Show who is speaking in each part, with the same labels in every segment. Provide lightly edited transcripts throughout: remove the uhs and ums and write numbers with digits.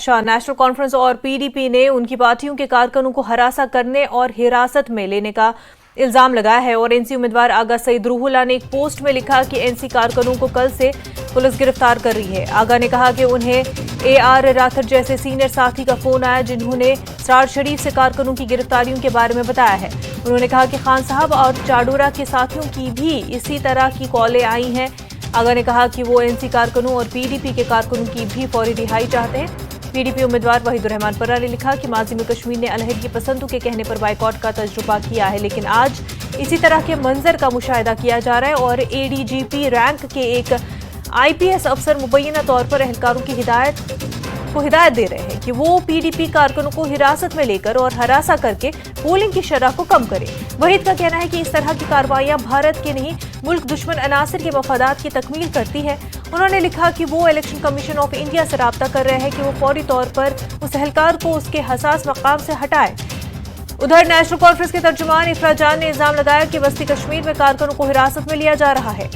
Speaker 1: अच्छा, national conference और PDP ने उनकी पार्टियों के कारकुनों को हरासा करने और हिरासत में लेने का इल्जाम लगाया है। और एनसी उम्मीदवार आगा सईद रूहुल्लाह ने एक पोस्ट में लिखा कि एनसी कारकुनों को कल से पुलिस गिरफ्तार कर रही है। आगा ने कहा कि उन्हें AR राथर जैसे सीनियर साथी का फोन आया जिन्होंने स्टार शरीफ से कारकुनों की गिरफ्तारियों के बारे में बताया है। उन्होंने कहा कि खान साहब और चाडोरा के साथियों की भी इसी तरह की कॉलें आई हैं। आगा ने कहा कि वो एनसी कारकुनों और पीडीपी के कारकुनों की भी फौरी रिहाई चाहते हैं। पीडीपी उम्मीदवार वहीदुर रहमान पर्रा ने लिखा कि माजी में कश्मीर ने अलहदगी पसंदों के कहने पर बाइकआउट का तजुर्बा किया है, लेकिन आज इसी तरह के मंजर का मुशाहिदा किया जा रहा है और ADGP रैंक के एक IPS अफसर मुबैना तौर पर एहलकारों की हिदायत दे रहे हैं कि वो पीडीपी कारकुनों को हिरासत में लेकर और हरासा करके पोलिंग की शरह को कम करें। वहीद का कहना है कि इस तरह की कार्रवाइयां भारत के नहीं मुल्क दुश्मन अनासर के मफादात की तकमील करती है। उन्होंने लिखा कि वो इलेक्शन कमीशन ऑफ इंडिया से राब्ता कर रहे हैं कि वो फौरी तौर पर उस एहलकार को उसके हसास मकाम से हटाए। उधर नेशनल कॉन्फ्रेंस के तर्जुमान इफरा जान ने इल्जाम लगाया कि वस्ती कश्मीर में कारकुनों को हिरासत में लिया जा रहा है।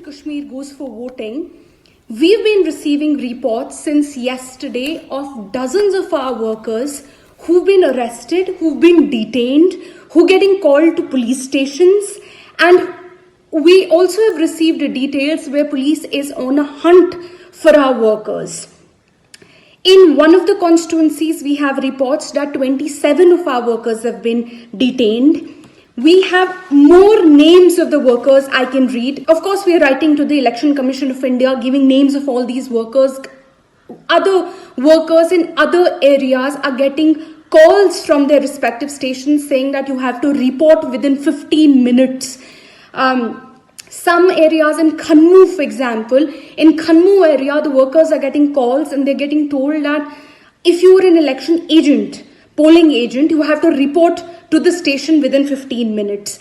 Speaker 2: Kashmir goes for voting. We've been receiving reports since yesterday of dozens of our workers who've been arrested, who've been detained, who are getting called to police stations, and we also have received details where police is on a hunt for our workers. In one of the constituencies, we have reports that 27 of our workers have been detained. We have more names of the workers I can read. Of course, we are writing to the Election Commission of India, giving names of all these workers. Other workers in other areas are getting calls from their respective stations saying that you have to report within 15 minutes. Some areas in Khanmu, for example, in Khanmu area, the workers are getting calls and they're getting told that if you are an election agent, polling agent, you have to report to the station within 15 minutes.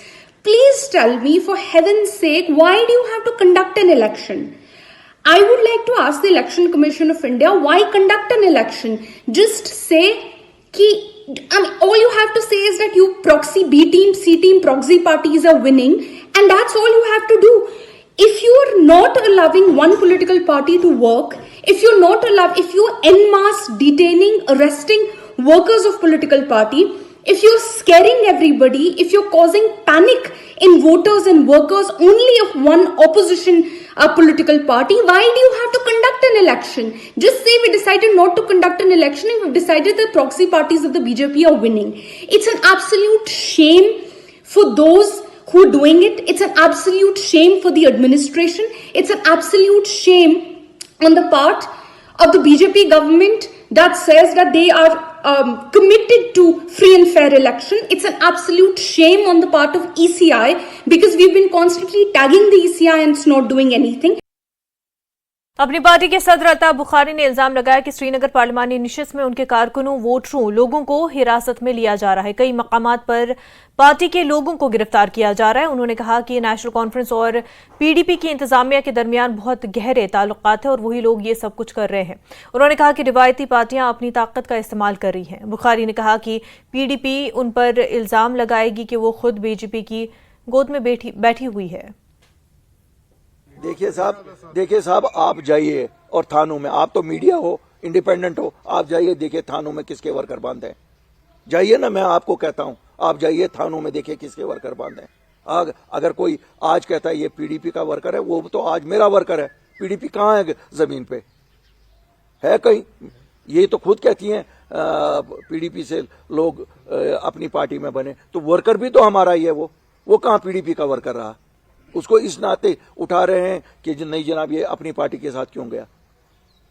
Speaker 2: Please tell me, for heaven's sake, why do you have to conduct an election? I would like to ask the Election Commission of India, why conduct an election? Just say, all you have to say is that you proxy B team, C team, proxy parties are winning, and that's all you have to do. If you are not allowing one political party to work, if you're en masse detaining, arresting workers of political party, if you're scaring everybody, if you're causing panic in voters and workers only of one opposition political party, why do you have to conduct an election? Just say we decided not to conduct an election and we've decided the proxy parties of the BJP are winning. It's an absolute shame for those who are doing it. It's an absolute shame for the administration. It's an absolute shame on the part of the BJP government that says that they are committed to free and fair election. It's an absolute shame on the part of ECI because we've been constantly tagging the ECI and it's not doing anything.
Speaker 1: अपनी party के सदर अल्ताफ बुखारी ने इल्जाम लगाया कि श्रीनगर पार्लिमानी निशिस्त में उनके कारकुनों, वोटरों, लोगों को हिरासत में लिया जा रहा है। कई मकामात पर पार्टी के लोगों को गिरफ्तार किया जा रहा है। उन्होंने कहा कि नेशनल कॉन्फ्रेंस और पीडीपी की इंतजामिया के दरमियान बहुत गहरे ताल्लुकात है और वही लोग ये सब कुछ कर रहे हैं। उन्होंने कहा कि रिवायती पार्टियां अपनी ताकत का इस्तेमाल कर रही हैं। बुखारी ने कहा कि पीडीपी उन पर इल्जाम लगाएगी कि वो खुद बीजेपी की गोद में बैठी हुई है।
Speaker 3: देखिए साहब, आप जाइए और थानों में, आप तो मीडिया हो, इंडिपेंडेंट हो, आप जाइए देखिए थानों में किसके वर्कर बांधे हैं। जाइए ना, मैं आपको कहता हूं, आप जाइए थानों में देखिए किसके वर्कर बांधे हैं। अगर कोई आज कहता है ये पीडीपी का वर्कर है, वो तो आज मेरा वर्कर है। पीडीपी कहां है जमीन पे है कहीं? ये तो खुद कहती हैं पीडीपी से लोग अपनी पार्टी में बने, तो वर्कर भी तो हमारा ही है। वो कहां पीडीपी का वर्कर रहा? उसको इस नाते उठा रहे हैं कि नहीं जनाब ये अपनी पार्टी के साथ क्यों गया।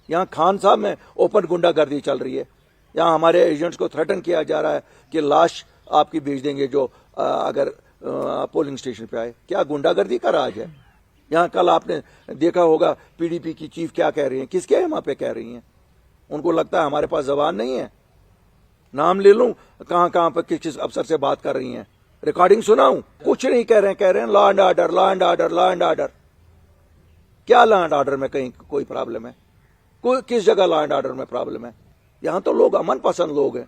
Speaker 3: यहाँ खान साहब में ओपन गुंडागर्दी चल रही है। यहाँ हमारे एजेंट्स को थ्रेटन किया जा रहा है कि लाश आपकी भेज देंगे जो अगर पोलिंग स्टेशन पे आए। क्या गुंडागर्दी का राज है? यहाँ कल आपने देखा होगा पीडीपी की चीफ क्या कह रही हैं, किसके वहां पे कह रही हैं। उनको लगता है हमारे पास जबान नहीं है। नाम ले लूं कहां पर किस अफसर से बात कर रही हैं, रिकॉर्डिंग सुनाऊं? कुछ नहीं कह रहे हैं law and order, law and order, law and order. क्या लॉ एंड ऑर्डर में कहीं कोई प्रॉब्लम है? किस जगह लॉ एंड ऑर्डर में प्रॉब्लम है? यहां तो लोग अमन पसंद लोग हैं,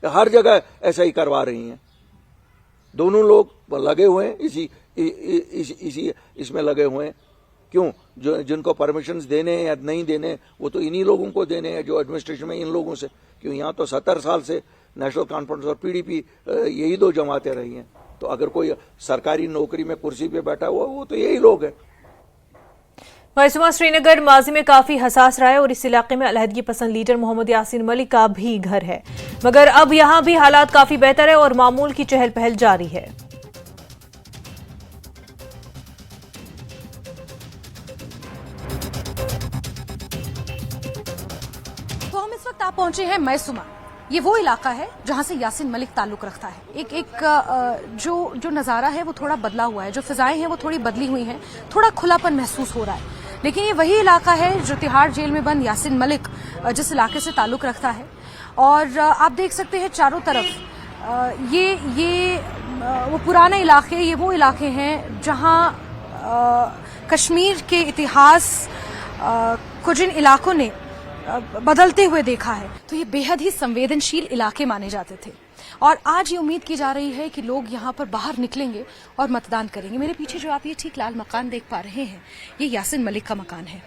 Speaker 3: हर जगह ऐसा ही करवा रही हैं। दोनों लोग लगे हुए हैं इसी इसमें लगे हुए हैं। क्यों? जो जिनको परमिशंस देने हैं या नहीं देने, वो तो इन्हीं लोगों को देने हैं जो एडमिनिस्ट्रेशन में, इन लोगों से। क्यों? यहाँ तो 70 साल से नेशनल कॉन्फ्रेंस और पीडीपी यही दो जमातें रही हैं। तो अगर कोई सरकारी नौकरी में कुर्सी पे बैठा हुआ वो तो यही लोग हैं।
Speaker 1: वैसे श्रीनगर माजी में काफी हसास रहा है और इस इलाके में अलहदगी पसंद लीडर मोहम्मद यासीन मलिक का भी घर है, मगर अब यहां भी हालात काफी बेहतर है और मामूल की चहल पहल जारी है।
Speaker 4: तो हम इस वक्त आप पहुंचे हैं मैसुमा। ये वो इलाका है जहां से यासीन मलिक ताल्लुक रखता है। जो नज़ारा है वो थोड़ा बदला हुआ है, जो फिजाएं हैं वो थोड़ी बदली हुई हैं, थोड़ा खुलापन महसूस हो रहा है। लेकिन ये वही इलाका है जो तिहाड़ जेल में बंद यासीन मलिक जिस इलाके से ताल्लुक रखता है। और आप देख सकते हैं चारों तरफ ये वो पुराने इलाके, ये वो इलाके हैं जहां कश्मीर के इतिहास को जिन इलाकों ने बदलते हुए देखा है, तो ये बेहद ही संवेदनशील इलाके माने जाते थे। और आज ये उम्मीद की जा रही है कि लोग यहाँ पर बाहर निकलेंगे और मतदान करेंगे। मेरे पीछे जो आप ये ठीक लाल मकान देख पा रहे हैं, ये यासीन मलिक का मकान है।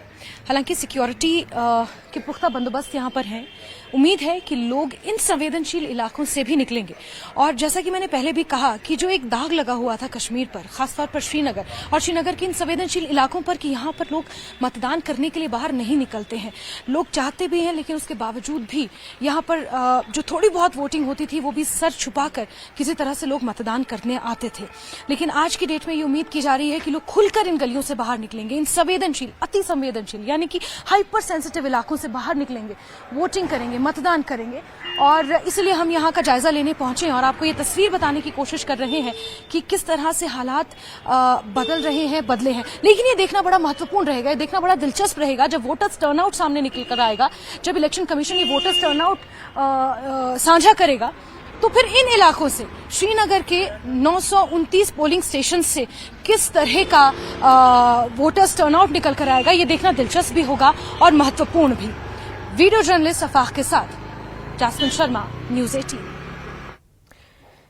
Speaker 4: हालांकि सिक्योरिटी के पुख्ता बंदोबस्त यहाँ पर हैं। उम्मीद है कि लोग इन संवेदनशील इलाकों से भी निकलेंगे। और जैसा कि मैंने पहले भी कहा कि जो एक दाग लगा हुआ था कश्मीर पर, खासतौर पर श्रीनगर और श्रीनगर के इन संवेदनशील इलाकों पर, कि यहाँ पर लोग मतदान करने के लिए बाहर नहीं निकलते हैं। लोग चाहते भी हैं लेकिन उसके बावजूद भी यहाँ पर जो थोड़ी बहुत वोटिंग होती थी वो भी सर छुपाकर किसी तरह से लोग मतदान करने आते थे। लेकिन आज की डेट में ये उम्मीद की जा रही है कि लोग खुलकर इन गलियों से बाहर निकलेंगे, इन संवेदनशील, अति संवेदनशील यानी कि हाइपर सेंसिटिव इलाकों से बाहर निकलेंगे, वोटिंग करेंगे, मतदान करेंगे। और इसलिए हम यहाँ का जायजा लेने पहुंचे और आपको ये तस्वीर बताने की कोशिश कर रहे हैं कि किस तरह से हालात बदल रहे हैं, बदले हैं। लेकिन ये देखना बड़ा महत्वपूर्ण रहेगा, ये देखना बड़ा दिलचस्प रहेगा जब वोटर्स टर्नआउट सामने निकल कर आएगा, जब इलेक्शन कमीशन ये वोटर्स टर्नआउट साझा करेगा, तो फिर इन इलाकों से, श्रीनगर के 929 पोलिंग स्टेशन से किस तरह का वोटर्स टर्नआउट निकल कर आएगा, ये देखना दिलचस्प भी होगा और महत्वपूर्ण भी। वीडियो जर्नलिस्ट अफाक के साथ जासमिन शर्मा, न्यूज़ 18।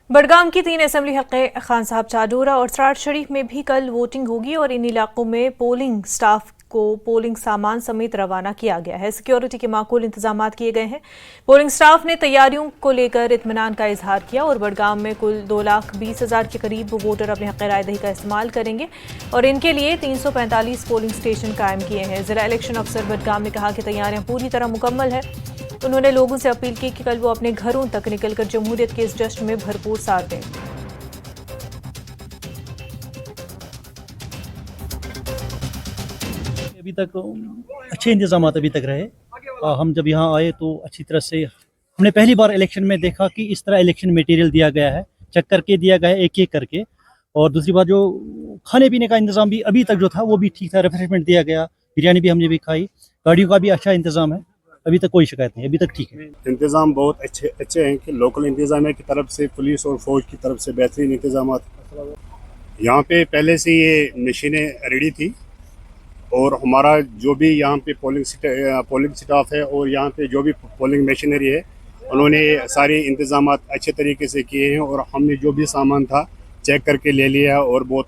Speaker 1: बडगाम की 3 असेंबली हल्के खान साहब चाडोरा और सराट शरीफ में भी कल वोटिंग होगी और इन इलाकों में पोलिंग स्टाफ को पोलिंग सामान समेत रवाना किया गया है। सिक्योरिटी के माकूल इंतजाम किए गए हैं। पोलिंग स्टाफ ने तैयारियों को लेकर इत्मीनान का इजहार किया और बडगाम में कुल 2,20,000 के करीब वोटर अपने हक़ राय दही का इस्तेमाल करेंगे और इनके लिए 345 पोलिंग स्टेशन कायम किए हैं। जिला इलेक्शन अफसर बडगाम ने कहा कि तैयारियां पूरी तरह मुकम्मल है। उन्होंने लोगों से अपील की कि कल वो अपने घरों तक निकलकर जमहूरियत के इस जश्न में भरपूर साथ दें।
Speaker 5: अभी तक अच्छे इंतजाम अभी तक रहे। हम जब यहाँ आए तो अच्छी तरह से हमने पहली बार इलेक्शन में देखा कि इस तरह इलेक्शन मटेरियल दिया गया है, चेक करके दिया गया है, एक एक करके। और दूसरी बात, जो खाने पीने का इंतजाम भी अभी तक जो था वो भी ठीक था, रिफ्रेशमेंट दिया गया, बिरयानी भी हमने भी खाई, गाड़ियों का भी अच्छा इंतजाम है, अभी तक कोई शिकायत नहीं, अभी तक ठीक है।
Speaker 6: इंतजाम बहुत अच्छे हैं कि लोकल इंतजाम की तरफ से, पुलिस और फौज की तरफ से बेहतरीन इंतजाम। यहाँ पे पहले से ये मशीनें रेडी थी और हमारा जो भी यहाँ पे पोलिंग स्टाफ है और यहाँ पे जो भी पोलिंग मशीनरी है, उन्होंने सारे इंतजाम अच्छे तरीके से किए हैं और हमने जो भी सामान था चेक करके ले लिया और बहुत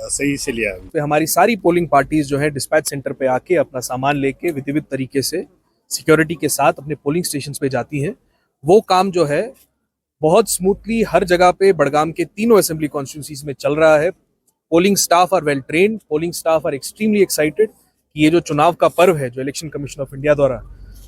Speaker 6: सही से लिया।
Speaker 7: तो हमारी सारी पोलिंग पार्टीज जो है डिस्पैच सेंटर पे आके अपना सामान लेके विधिवत तरीके से सिक्योरिटी के साथ अपने पोलिंग स्टेशंस पे जाती हैं। वो काम जो है बहुत स्मूथली हर जगह पे बडगाम के तीनों असेंबली कॉन्स्टिट्यूंसीज में चल रहा है। Polling staff are well trained, polling staff are extremely excited कि ये जो चुनाव का पर्व है, जो इलेक्शन कमीशन ऑफ इंडिया द्वारा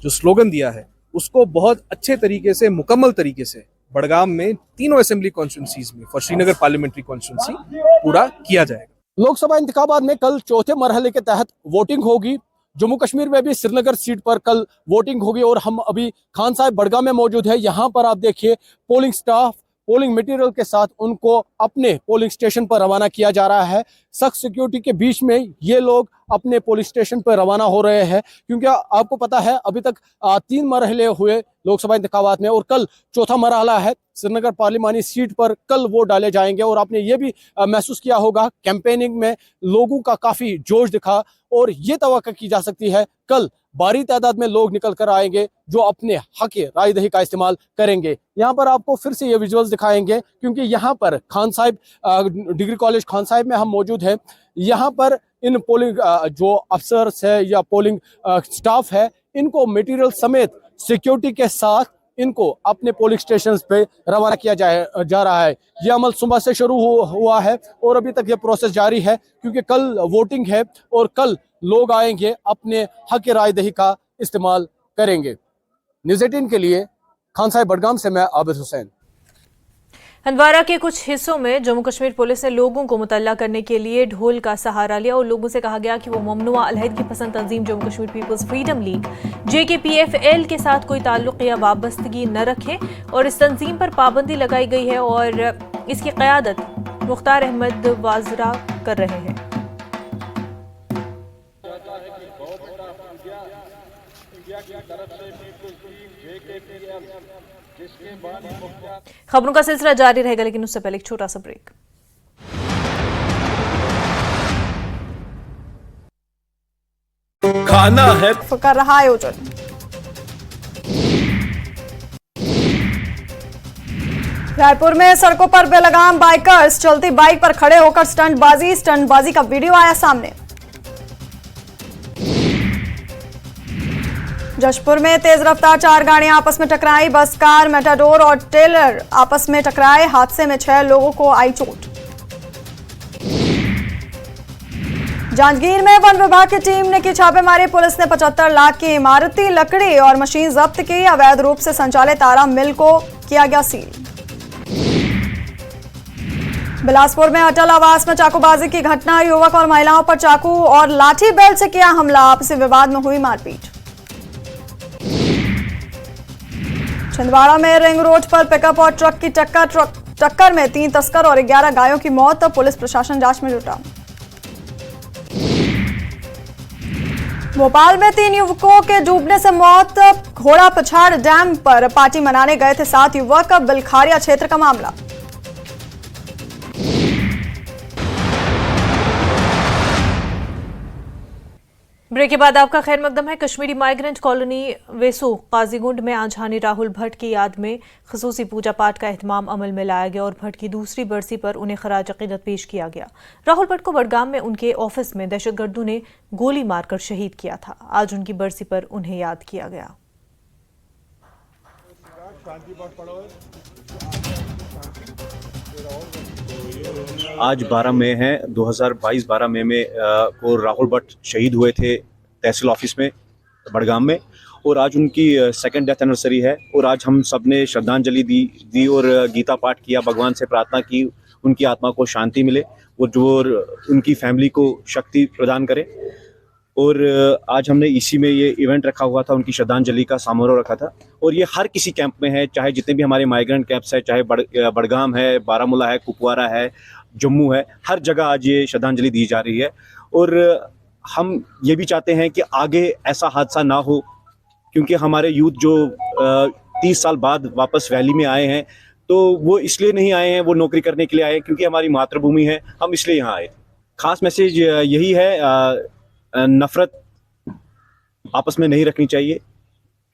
Speaker 7: जो स्लोगन दिया है, उसको बहुत अच्छे तरीके से, मुकम्मल तरीके से बडगाम में तीनों असेंबली कॉन्स्टिट्यूंसीज में फॉर श्रीनगर पार्लियामेंट्री कॉन्स्टिट्यूंसी पूरा किया जाएगा।
Speaker 8: लोकसभा इंतखाबात में कल चौथे मरहले के तहत वोटिंग होगी। जम्मू कश्मीर में भी श्रीनगर सीट पर कल वोटिंग होगी और हम अभी खान साहब बडगाम में मौजूद है। यहाँ पर आप देखिए पोलिंग स्टाफ पोलिंग मटेरियल के साथ उनको अपने पोलिंग स्टेशन पर रवाना किया जा रहा है। सख्त सिक्योरिटी के बीच में ये लोग अपने पोलिंग स्टेशन पर रवाना हो रहे हैं, क्योंकि आपको पता है अभी तक 3 मरहले हुए लोकसभा इंतखाबात में और कल चौथा मरहला है। श्रीनगर पार्लिमानी सीट पर कल वोट डाले जाएंगे और आपने ये भी महसूस किया होगा कैंपेनिंग में लोगों का काफी जोश दिखा और ये तवक्को की जा सकती है कल भारी तादाद में लोग निकल कर आएंगे जो अपने हक राय दही का इस्तेमाल करेंगे। यहाँ पर आपको फिर से ये विजुअल्स दिखाएंगे क्योंकि यहाँ पर खान साहिब डिग्री कॉलेज खान साहिब में हम मौजूद हैं। यहाँ पर इन पोलिंग जो अफसर्स है या पोलिंग स्टाफ है, इनको मटेरियल समेत सिक्योरिटी के साथ इनको अपने पोलिंग स्टेशंस पे रवाना किया जा रहा है। यह अमल सुबह से शुरू हुआ है और अभी तक ये प्रोसेस जारी है क्योंकि कल वोटिंग है और कल लोग आएंगे अपने हक राय दही का इस्तेमाल करेंगे। न्यूज़ 18 के लिए खान साहिब बडगाम से मैं आबिद हुसैन।
Speaker 1: हंदवारा के कुछ हिस्सों में जम्मू कश्मीर पुलिस ने लोगों को मुतल्ला करने के लिए ढोल का सहारा लिया और लोगों से कहा गया कि वो ममनुआ अलहदगी पसंद तंजीम Jammu Kashmir people's freedom league JKPFL के साथ कोई ताल्लुक या वाबस्तगी न रखें और इस तंजीम पर पाबंदी लगाई गई है और इसकी क़यादत मुख्तार अहमद वाजरा कर रहे हैं। खबरों का सिलसिला जारी रहेगा लेकिन उससे पहले एक छोटा सा ब्रेक।
Speaker 9: खाना है
Speaker 10: कर रहा आयोजन। रायपुर में सड़कों पर बेलगाम बाइकर्स चलती बाइक पर खड़े होकर स्टंटबाजी का वीडियो आया सामने। जशपुर में तेज रफ्तार 4 गाड़ियां आपस में टकराई। बस, कार, मेटाडोर और ट्रेलर आपस में टकराए। हादसे में 6 लोगों को आई चोट। जांजगीर में वन विभाग की टीम ने की छापेमारी। पुलिस ने 75 लाख की इमारती लकड़ी और मशीन जब्त की। अवैध रूप से संचालित आरा मिल को किया गया सील। बिलासपुर में अटल आवास में चाकूबाजी की घटना। युवक और महिलाओं पर चाकू और लाठी बेल्ट से किया हमला। आपसी विवाद में हुई मारपीट। छिंदवाड़ा में रिंग रोड पर पिकअप और ट्रक की टक्कर में 3 तस्कर और 11 गायों की मौत। पुलिस प्रशासन जांच में जुटा। भोपाल में 3 युवकों के डूबने से मौत। घोड़ा पछाड़ डैम पर पार्टी मनाने गए थे 7 युवक। बिलखारिया क्षेत्र का मामला।
Speaker 1: ब्रेक के बाद आपका खैर मकदम है। कश्मीरी माइग्रेंट कॉलोनी वेसू काजीगुंड में आज हानि राहुल भट्ट की याद में खसूसी पूजा पाठ का एहतमाम अमल में लाया गया और भट्ट की दूसरी बरसी पर उन्हें खराज अकीदत पेश किया गया। राहुल भट्ट को बडगाम में उनके ऑफिस में दहशतगर्दों ने गोली मारकर शहीद किया था। आज उनकी बरसी पर उन्हें याद किया गया।
Speaker 11: आज 12 मई है 2022। 12 मई में को राहुल भट्ट शहीद हुए थे तहसील ऑफिस में बडगाम में और आज उनकी 2nd डेथ एनिवर्सरी है और आज हम सब ने श्रद्धांजलि दी और गीता पाठ किया। भगवान से प्रार्थना की उनकी आत्मा को शांति मिले और जो उनकी फैमिली को शक्ति प्रदान करे। और आज हमने इसी में ये इवेंट रखा हुआ था, उनकी श्रद्धांजलि का समारोह रखा था और ये हर किसी कैंप में है, चाहे जितने भी हमारे माइग्रेंट कैंप्स है, चाहे बडगाम है, बारामूला है, कुपवारा है, जम्मू है, हर जगह आज ये श्रद्धांजलि दी जा रही है। और हम ये भी चाहते हैं कि आगे ऐसा हादसा ना हो क्योंकि हमारे यूथ जो 30 साल बाद वापस वैली में आए हैं तो वो इसलिए नहीं आए हैं, वो नौकरी करने के लिए आए हैं क्योंकि हमारी मातृभूमि है, हम इसलिए यहाँ आए। खास मैसेज यही है, नफरत आपस में नहीं रखनी चाहिए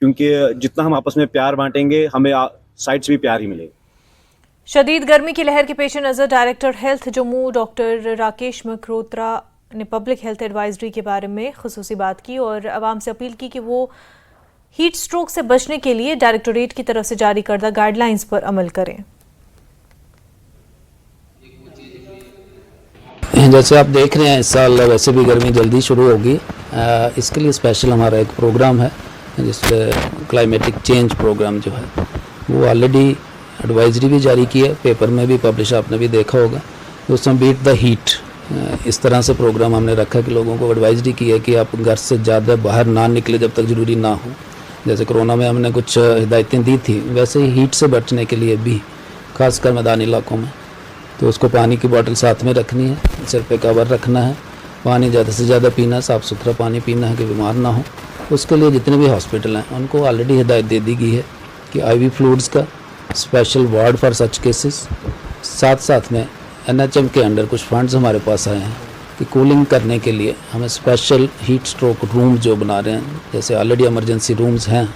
Speaker 11: क्योंकि जितना हम आपस में प्यार बांटेंगे हमें साइड से भी प्यार ही मिलेगा।
Speaker 1: शदीद गर्मी की लहर के पेश नज़र director health Jammu doctor Rakesh Malhotra ने पब्लिक हेल्थ एडवाइजरी के बारे में खुसूसी बात की और आवाम से अपील की कि वो हीट स्ट्रोक से बचने के लिए डायरेक्टोरेट की तरफ से जारी करदा गाइडलाइंस पर अमल करें।
Speaker 12: जैसे आप देख रहे हैं इस साल वैसे भी गर्मी जल्दी शुरू होगी। इसके लिए स्पेशल हमारा एक प्रोग्राम है जिससे क्लाइमेटिक चेंज प्रोग्राम जो है वो ऑलरेडी एडवाइजरी भी जारी की है, पेपर में भी पब्लिश आपने भी देखा होगा। उसमें बीट द हीट इस तरह से प्रोग्राम हमने रखा कि लोगों को एडवाइजरी की है कि आप घर से ज़्यादा बाहर ना निकले जब तक ज़रूरी ना हो। जैसे कोरोना में हमने कुछ हिदायतें दी थी, वैसे ही हीट से बचने के लिए भी खासकर मैदानी इलाकों में तो उसको पानी की बोतल साथ में रखनी है, सिर पे कवर रखना है, पानी ज़्यादा से ज़्यादा पीना है, साफ़ सुथरा पानी पीना है कि बीमार ना हो। उसके लिए जितने भी हॉस्पिटल हैं उनको ऑलरेडी हिदायत दे दी गई है कि IV फ्लूइड्स का special ward for such cases, साथ साथ में NHM के अंडर कुछ फंड्स हमारे पास आए हैं कि कूलिंग करने के लिए हमें स्पेशल हीट स्ट्रोक रूम जो बना रहे हैं, जैसे ऑलरेडी इमरजेंसी रूम्स हैं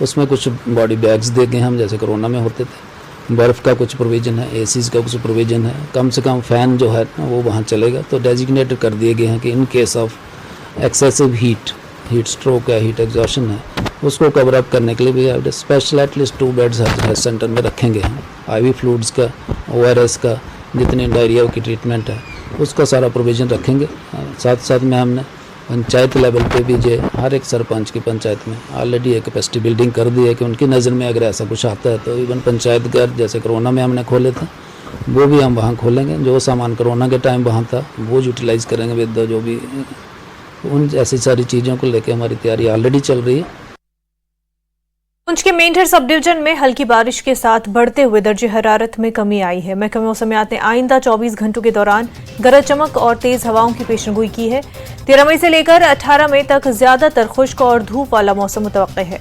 Speaker 12: उसमें कुछ बॉडी बैग्स दे गए हम, जैसे कोरोना में होते थे। बर्फ़ का कुछ प्रोविज़न है, एसीज़ का कुछ प्रोविज़न है, कम से कम फ़ैन जो है वो वहाँ चलेगा। तो डेजिग्नेट कर दिए गए हैं कि in case of excessive heat stroke या हीट एग्जॉशन है, उसको कवर अप करने के लिए भी special at least 2 beds health centre में रखेंगे हम। IV फ्लूइड्स का, ORS का, जितने डायरिया की ट्रीटमेंट है उसका सारा प्रोविज़न रखेंगे। साथ साथ में हमने पंचायत लेवल पे भी जो हर एक सरपंच की पंचायत में ऑलरेडी एक कैपेसिटी बिल्डिंग कर दी है कि उनकी नज़र में अगर ऐसा कुछ आता है तो इवन पंचायत घर जैसे कोरोना में हमने खोले थे वो भी हम वहाँ खोलेंगे। जो सामान कोरोना के टाइम वहाँ था वो यूटिलाइज़ करेंगे विद जो भी उन ऐसी सारी चीज़ों को लेकर हमारी तैयारी ऑलरेडी चल रही है।
Speaker 1: पुंछ के मेंढर सब डिवीजन में हल्की बारिश के साथ बढ़ते हुए दर्जे हरारत में कमी आई है। महकमे मौसमियात ने आइंदा 24 घंटों के दौरान गरज चमक और तेज हवाओं की पेशेनगोई की है। 13 मई से लेकर 18 मई तक ज्यादातर खुश्क और धूप वाला मौसम मुतवक्के है।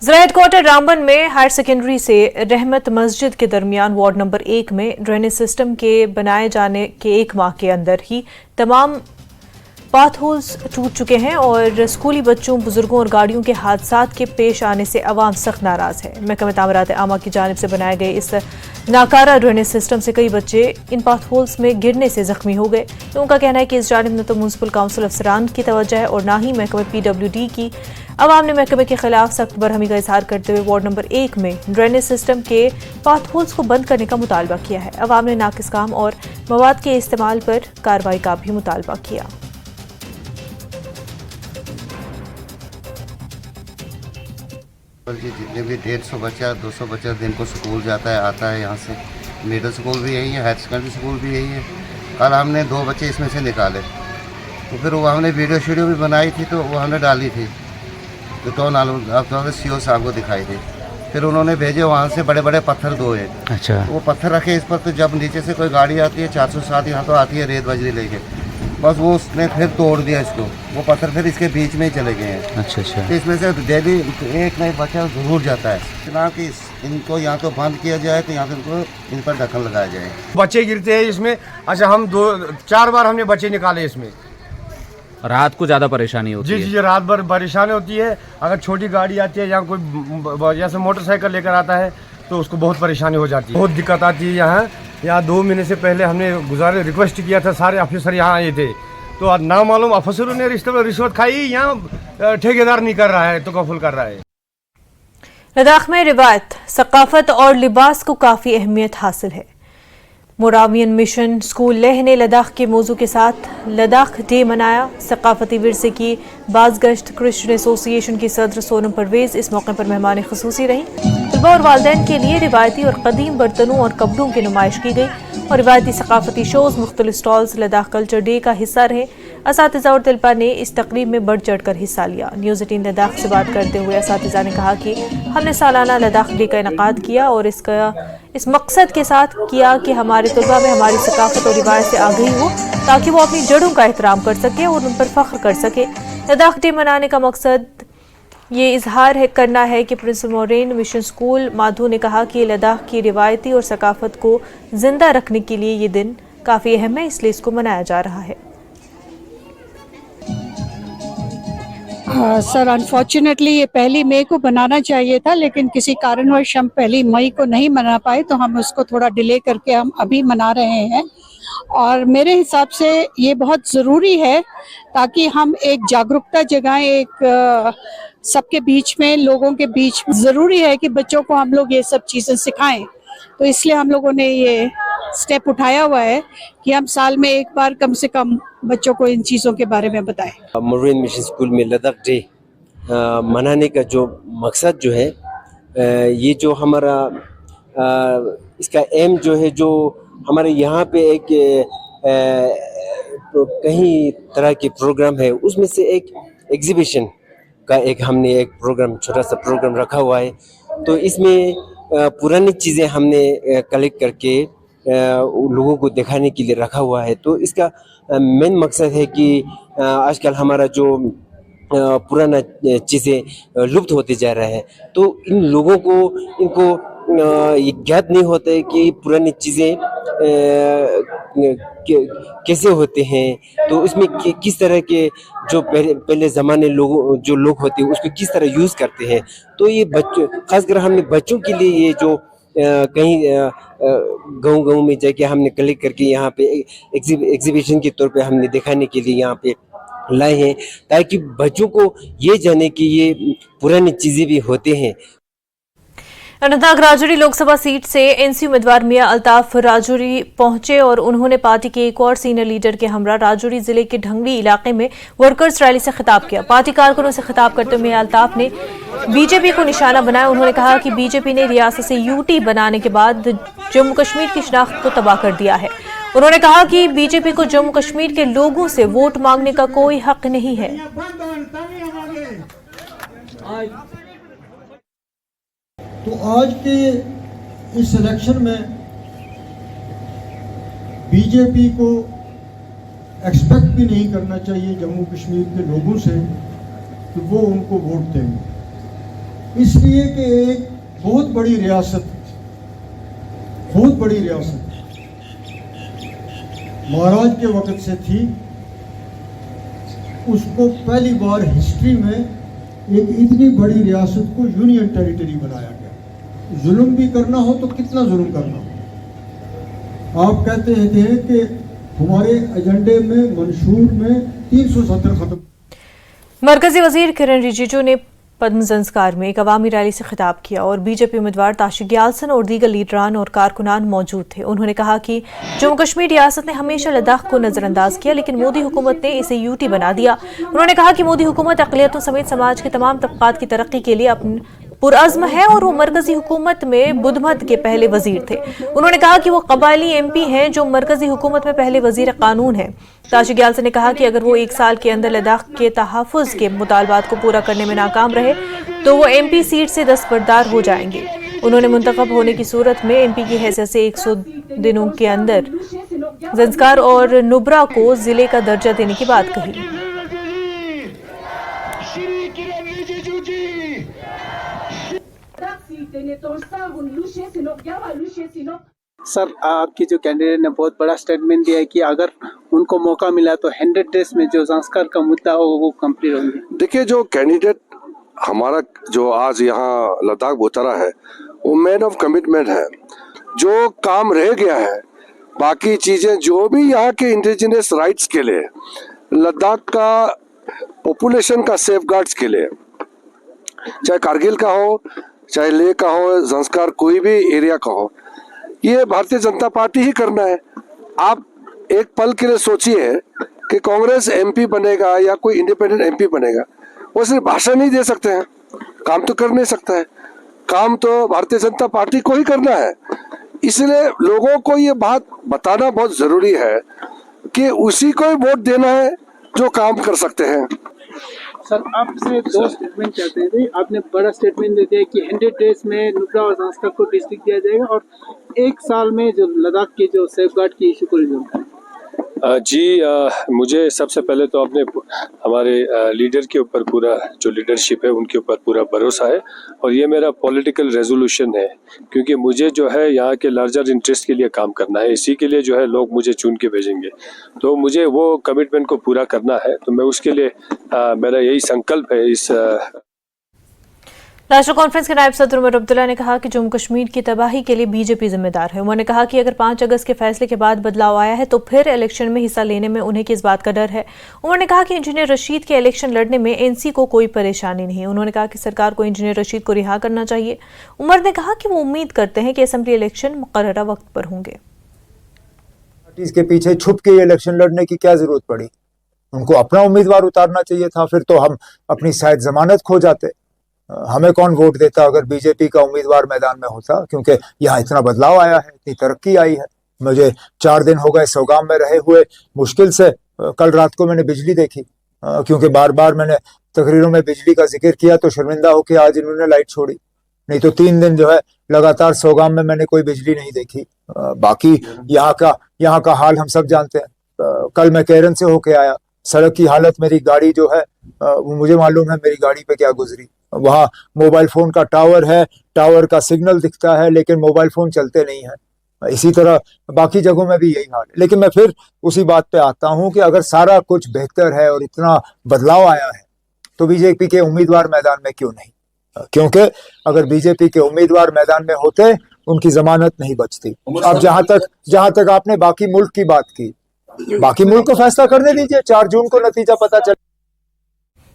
Speaker 1: जिला हेडक्वार्टर रामबन में हायर सेकेंडरी से रहमत मस्जिद के दरमियान वार्ड नंबर 1 में ड्रेनेज सिस्टम के बनाए जाने के 1 माह के अंदर ही तमाम पाथ होल्स टूट चुके हैं और स्कूली बच्चों, बुजुर्गों और गाड़ियों के हादसात के पेश आने से अवाम सख्त नाराज है। महकमे तामीरात आमा की जानिब से बनाए गए इस नाकारा ड्रेनेज सिस्टम से कई बच्चे इन पाथ होल्स में गिरने से जख्मी हो गए। लोगों का कहना है कि इस जानिब न तो म्यूनसिपल काउंसिल अफसरान की तवज्जो है और न ही महकमे PWD की। अवाम ने महकमे के खिलाफ सख्त बरहमी का इजहार करते हुए वार्ड नंबर 1 में ड्रेनेज सिस्टम के पाथ होल्स को बंद करने का मुतालबा किया है। अवाम ने नाकिस काम और मवाद के इस्तेमाल पर कार्रवाई का भी मुतालबा किया।
Speaker 9: जी जितने भी 150 बच्चा 200 बच्चा दिन को स्कूल जाता है आता है यहाँ से। मिडिल स्कूल भी यही है, हायर सेकेंडरी स्कूल भी यही है। कल हमने 2 बच्चे इसमें से निकाले तो फिर वो हमने वीडियो भी बनाई थी तो वो हमने डाली थी तो टाउन CO साहब को दिखाई थी। फिर उन्होंने भेजे वहाँ से बड़े बड़े पत्थर 2 है।
Speaker 12: अच्छा,
Speaker 9: वो पत्थर रखे इस पर तो जब नीचे से कोई गाड़ी आती है 407 यहाँ तो आती है रेत बजरी लेके, बस वो उसने फिर तोड़ दिया इसको। वो पत्थर फिर इसके बीच में ही चले गए हैं।
Speaker 12: अच्छा अच्छा।
Speaker 9: तो इसमें से डेली एक नया बच्चा जरूर जाता है। जनाब कि इनको यहाँ तो बंद किया जाए तो यहाँ से इनको इन पर ढक्कन लगाया जाए।
Speaker 13: बच्चे गिरते हैं इसमें। अच्छा, हम 2-4 बार हमने बच्चे निकाले इसमें।
Speaker 14: रात को ज़्यादा परेशानी होती है?
Speaker 13: जी, रात भर परेशानी होती है। अगर छोटी गाड़ी आती है या कोई जैसे मोटरसाइकिल लेकर आता है तो उसको बहुत परेशानी हो जाती है, बहुत दिक्कत आती है। यहाँ 2 महीने से पहले हमने रिक्वेस्ट किया था, सारे ऑफिसर यहाँ आए थे तो ना मालूम अफसरों ने रिश्वत खाई, यहाँ ठेकेदार नहीं कर रहा है तो कफूल कर रहा है।
Speaker 1: लद्दाख में रिवायत, सकाफत और लिबास को काफ़ी अहमियत हासिल है। मोरावियन मिशन स्कूल लेह ने लद्दाख के मौजू के साथ लद्दाख डे मनाया। सकाफती विरसे की बाज़गश्त क्रिश्चियन एसोसिएशन की सदर सोनम परवेज इस मौके पर मेहमान खुसूसी रहीं। तलबा और वालिदैन के लिए रिवायती और कदीम बर्तनों और कपड़ों की नुमाइश की गई और रिवायती सकाफती शोज़ मुख्तलिफ स्टॉल्स लद्दाख कल्चर डे का हिस्सा रहे। असातिज़ा और तलबा ने इस तकरीब में बढ़ चढ़ कर हिस्सा लिया। न्यूज़ 18 लद्दाख से बात करते हुए असातिज़ा ने कहा कि हमने सालाना लद्दाख डे का इनेकाद किया और इस मकसद के साथ किया कि हमारे तलबा में हमारी सकाफत और रिवायत से आगाही हो ताकि वो अपनी जड़ों का एहतराम कर सके और उन पर फ़ख्र कर सके। लद्दाख डे मनाने का मकसद ये इजहार करना है कि principal moraine mission school Madhu ने कहा कि लद्दाख की रिवायती और सकाफत को जिंदा रखने के लिए ये दिन काफ़ी अहम है, इसलिए इसको मनाया जा रहा है।
Speaker 15: सर, अनफॉर्चुनेटली ये 1 मई को बनाना चाहिए था, लेकिन किसी कारणवश हम 1 मई को नहीं मना पाए तो हम उसको थोड़ा डिले करके हम अभी मना रहे हैं। और मेरे हिसाब से ये बहुत ज़रूरी है ताकि हम एक जागरूकता जगाएं, एक सबके बीच में, लोगों के बीच में। ज़रूरी है कि बच्चों को हम लोग ये सब चीज़ें सिखाएं, तो इसलिए हम लोगों ने ये स्टेप उठाया हुआ है कि हम साल में एक बार कम से कम बच्चों को इन चीज़ों के बारे में बताएं।
Speaker 16: मोरेन मिशन स्कूल में लद्दाख डे मनाने का जो मकसद जो है, ये जो हमारा इसका एम जो है, जो हमारे यहाँ पे एक कहीं तरह के प्रोग्राम है, उसमें से एक एग्जीबिशन का हमने एक प्रोग्राम, छोटा सा प्रोग्राम रखा हुआ है। तो इसमें पुरानी चीज़ें हमने कलेक्ट करके लोगों को दिखाने के लिए रखा हुआ है। तो इसका मेन मकसद है कि आजकल हमारा जो पुराना चीज़ें लुप्त होते जा रहा है, तो इन लोगों को इनको ये ज्ञात नहीं होता है कि पुरानी चीज़ें कैसे होते हैं, तो उसमें किस तरह के जो पहले ज़माने जो लोग होते हैं उसको किस तरह यूज़ करते हैं। तो ये बच्चों, खासकर हमने बच्चों के लिए ये जो कहीं गाँव में जाके हमने कलेक्ट करके यहाँ पे एग्जीबिशन के तौर पे हमने दिखाने के लिए यहाँ पे लाए हैं, ताकि बच्चों को ये जाने कि ये पुरानी चीज़ें भी होते हैं।
Speaker 1: अनंतनाग राजौरी लोकसभा सीट से एनसी उम्मीदवार मियां अल्ताफ राजौरी पहुंचे और उन्होंने पार्टी के एक और सीनियर लीडर के हमरा राजौरी जिले के ढंगड़ी इलाके में वर्कर्स रैली से खिताब किया। पार्टी कारकुनों से खिताब करते हुए मियां अल्ताफ ने बीजेपी को निशाना बनाया। उन्होंने कहा कि बीजेपी ने रियासत से यूटी बनाने के बाद जम्मू कश्मीर की शनाख्त को तबाह कर दिया है। उन्होंने कहा कि बीजेपी को जम्मू कश्मीर के लोगों से वोट मांगने का कोई हक नहीं है।
Speaker 17: तो आज के इस इलेक्शन में बीजेपी को एक्सपेक्ट भी नहीं करना चाहिए जम्मू कश्मीर के लोगों से कि वो उनको वोट देंगे, इसलिए कि एक बहुत बड़ी रियासत महाराज के वक्त से थी, उसको पहली बार हिस्ट्री में एक इतनी बड़ी रियासत को यूनियन टेरिटरी बनाया गया। जुल्म भी करना हो तो कितना जुल्म करना हो। आप कहते थे कि हमारे एजेंडे में मंशूर में 370 खत्म।
Speaker 1: मरकजी वजीर किरण रिजिजू ने पद्म संस्कार में एक अवामी रैली से खिताब किया और बीजेपी उम्मीदवार ताशिक ग्यालसन और दीगर लीडरान और कारकुनान मौजूद थे। उन्होंने कहा कि जम्मू कश्मीर रियासत ने हमेशा लद्दाख को नजरअंदाज किया, लेकिन मोदी हुकूमत ने इसे यूटी बना दिया। उन्होंने कहा कि मोदी हुकूमत अक़लियतों समेत समाज के तमाम तबकात की तरक्की के लिए अपने पुरअज़्म है और वो मरकजी हुकूमत में बुधमत के पहले वजीर थे। उन्होंने कहा कि वो कबायली MP हैं जो मरकजी हुकूमत में पहले वजीर कानून हैं। ताशिक ग्यालसन ने कहा कि अगर वो 1 साल के अंदर लद्दाख के तहफ़्फ़ुज़ के मुतालबात को पूरा करने में नाकाम रहे तो वो MP सीट से दस्तबरदार हो जाएंगे। उन्होंने मुंतखब होने की सूरत में MP की हैसियत से 100 दिनों के अंदर ज़ंस्कार और नुब्रा को जिले का दर्जा देने की बात कही।
Speaker 18: सर, आपकी जो कैंडिडेट ने बहुत बड़ा स्टेटमेंट दिया है कि अगर उनको मौका मिला तो 100 डेज में जो संस्कार का मुद्दा हो वो कंप्लीट होंगे।
Speaker 19: देखिए, जो कैंडिडेट हमारा जो आज यहाँ लद्दाख उतरा है वो मैन ऑफ कमिटमेंट है। जो काम रह गया है, बाकी चीजें जो भी यहाँ के इंडिजिनस राइट्स के लिए, लद्दाख का पॉपुलेशन का सेफगार्ड्स के लिए, चाहे कारगिल का हो, चाहे लेह का हो, संस्कार कोई भी एरिया का हो, ये भारतीय जनता पार्टी ही करना है। आप एक पल के लिए सोचिए कि कांग्रेस MP बनेगा या कोई इंडिपेंडेंट MP बनेगा, वो सिर्फ भाषण नहीं दे सकते हैं, काम तो कर नहीं सकता है। काम तो भारतीय जनता पार्टी को ही करना है। इसलिए लोगों को ये बात बताना बहुत जरूरी है कि उसी को ही वोट देना है जो काम कर सकते हैं।
Speaker 18: सर, आपसे 2 स्टेटमेंट चाहते थे। आपने बड़ा स्टेटमेंट दे दिया कि 100 डेज में नुब्रा और संस्कार को डिस्ट्रिक्ट दिया जाएगा और 1 साल में जो लद्दाख की जो सेफगार्ड की इशू को रिजॉल्व करें।
Speaker 20: मुझे सबसे पहले तो अपने हमारे लीडर के ऊपर पूरा जो लीडरशिप है उनके ऊपर पूरा भरोसा है और ये मेरा पॉलिटिकल रेजोल्यूशन है, क्योंकि मुझे जो है यहाँ के लार्जर इंटरेस्ट के लिए काम करना है। इसी के लिए जो है लोग मुझे चुन के भेजेंगे, तो मुझे वो कमिटमेंट को पूरा करना है। तो मैं उसके लिए मेरा यही संकल्प है। इस
Speaker 1: नेशनल कॉन्फ्रेंस के नायब सदर उमर अब्दुल्ला ने कहा कि जम्मू कश्मीर की तबाही के लिए बीजेपी जिम्मेदार है। उन्होंने कहा कि अगर 5 अगस्त के फैसले के बाद बदलाव आया है तो फिर इलेक्शन में हिस्सा लेने में उन्हें किस बात का डर है। उन्होंने कहा कि इंजीनियर रशीद के इलेक्शन लड़ने में NC को कोई परेशानी नहीं है। उन्होंने कहा कि सरकार को इंजीनियर रशीद को रिहा करना चाहिए। उमर ने कहा कि वो उम्मीद करते हैं कि असेंबली इलेक्शन मुकर्ररा वक्त पर होंगे।
Speaker 21: इसके पीछे छुप के इलेक्शन लड़ने की क्या जरूरत पड़ी? उनको अपना उम्मीदवार उतारना चाहिए था, फिर तो हम अपनी शायद जमानत खो जाते। हमें कौन वोट देता अगर बीजेपी का उम्मीदवार मैदान में होता, क्योंकि यहाँ इतना बदलाव आया है, इतनी तरक्की आई है। मुझे 4 दिन हो गए सौगाम में रहे हुए, मुश्किल से कल रात को मैंने बिजली देखी, क्योंकि बार बार मैंने तकरीरों में बिजली का जिक्र किया तो शर्मिंदा होकर आज इन्होंने लाइट छोड़ी, नहीं तो 3 दिन जो है लगातार सौगाम में मैंने कोई बिजली नहीं देखी। बाकी यहाँ का हाल हम सब जानते हैं। कल मैं केरन से होके आया, सड़क की हालत, मेरी गाड़ी जो है वो मुझे मालूम है मेरी गाड़ी पे क्या गुजरी। वहाँ मोबाइल फोन का टावर है, टावर का सिग्नल दिखता है लेकिन मोबाइल फोन चलते नहीं है। इसी तरह बाकी जगहों में भी यही हाल है। लेकिन मैं फिर उसी बात पे आता हूँ कि अगर सारा कुछ बेहतर है और इतना बदलाव आया है तो बीजेपी के उम्मीदवार मैदान में क्यों नहीं? क्योंकि अगर बीजेपी के उम्मीदवार मैदान में होते उनकी जमानत नहीं बचती। अब जहां तक आपने बाकी मुल्क की बात की, बाकी मुल्क को फैसला करने दीजिए, 4 जून को नतीजा पता चले।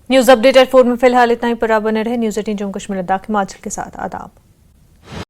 Speaker 1: न्यूज अपडेट एट 4 में फिलहाल इतना ही। पर आप बने रहे न्यूज 18 जम्मू कश्मीर लद्दाख हिमाचल के साथ। आदाब।